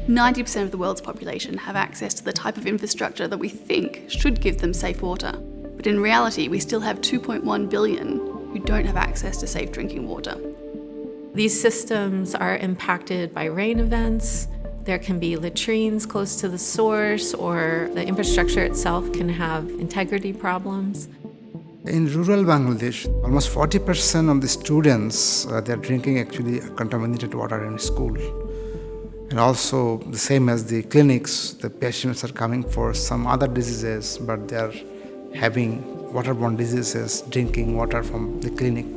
90% of the world's population have access to the type of infrastructure that we think should give them safe water. But in reality, we still have 2.1 billion who don't have access to safe drinking water. These systems are impacted by rain events. There can be latrines close to the source, or the infrastructure itself can have integrity problems. In rural Bangladesh, almost 40% of the students, they're drinking actually contaminated water in school. And also, the same as the clinics, the patients are coming for some other diseases, but they're having waterborne diseases, drinking water from the clinic.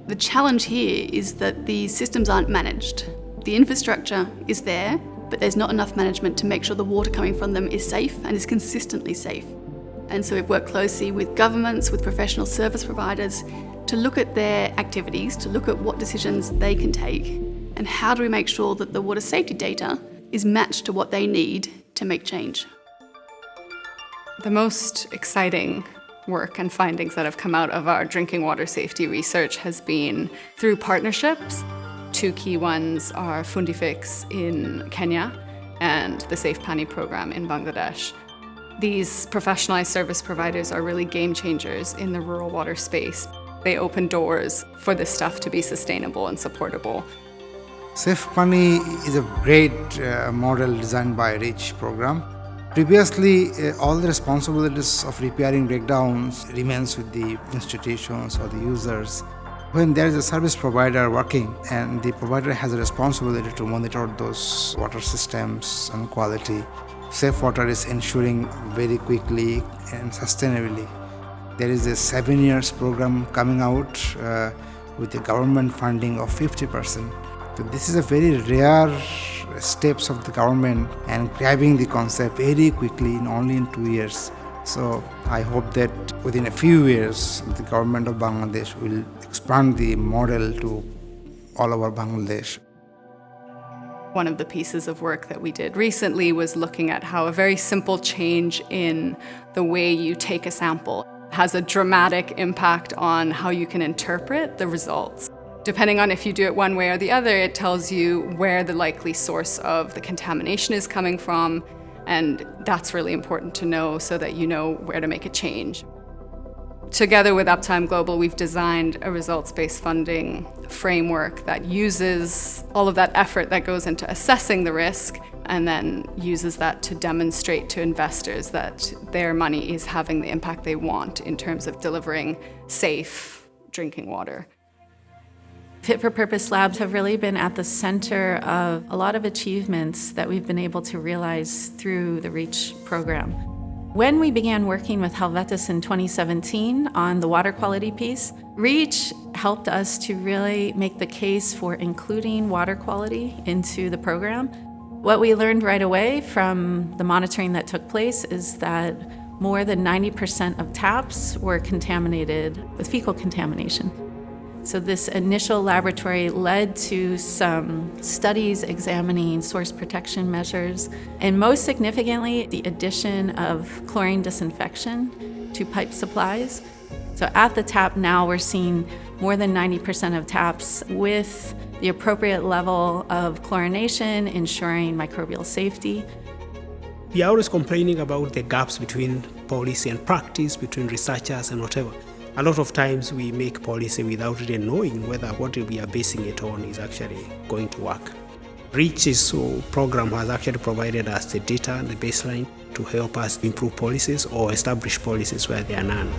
The challenge here is that these systems aren't managed. The infrastructure is there, but there's not enough management to make sure the water coming from them is safe and is consistently safe. And so we've worked closely with governments, with professional service providers, to look at their activities, to look at what decisions they can take, and how do we make sure that the water safety data is matched to what they need to make change. The most exciting work and findings that have come out of our drinking water safety research has been through partnerships. Two key ones are FundiFix in Kenya and the Safe Pani program in Bangladesh. These professionalized service providers are really game changers in the rural water space. They open doors for this stuff to be sustainable and supportable. Safe Pani is a great model designed by REACH program. Previously, all the responsibilities of repairing breakdowns remains with the institutions or the users. When there is a service provider working and the provider has a responsibility to monitor those water systems and quality, safe water is ensuring very quickly and sustainably. There is a 7 years program coming out with the government funding of 50%. So this is a very rare steps of the government and grabbing the concept very quickly only in 2 years. So I hope that within a few years, the government of Bangladesh will expand the model to all over Bangladesh. One of the pieces of work that we did recently was looking at how a very simple change in the way you take a sample has a dramatic impact on how you can interpret the results. Depending on if you do it one way or the other, it tells you where the likely source of the contamination is coming from, and that's really important to know so that you know where to make a change. Together with Uptime Global, we've designed a results-based funding framework that uses all of that effort that goes into assessing the risk and then uses that to demonstrate to investors that their money is having the impact they want in terms of delivering safe drinking water. Fit-for-purpose labs have really been at the center of a lot of achievements that we've been able to realize through the REACH program. When we began working with Helvetis in 2017 on the water quality piece, REACH helped us to really make the case for including water quality into the program. What we learned right away from the monitoring that took place is that more than 90% of taps were contaminated with fecal contamination. So this initial laboratory led to some studies examining source protection measures, and most significantly, the addition of chlorine disinfection to pipe supplies. So at the tap now, we're seeing more than 90% of taps with the appropriate level of chlorination, ensuring microbial safety. We are always complaining about the gaps between policy and practice, between researchers and whatever. A lot of times we make policy without really knowing whether what we are basing it on is actually going to work. REACH's program has actually provided us the data and the baseline to help us improve policies or establish policies where there are none.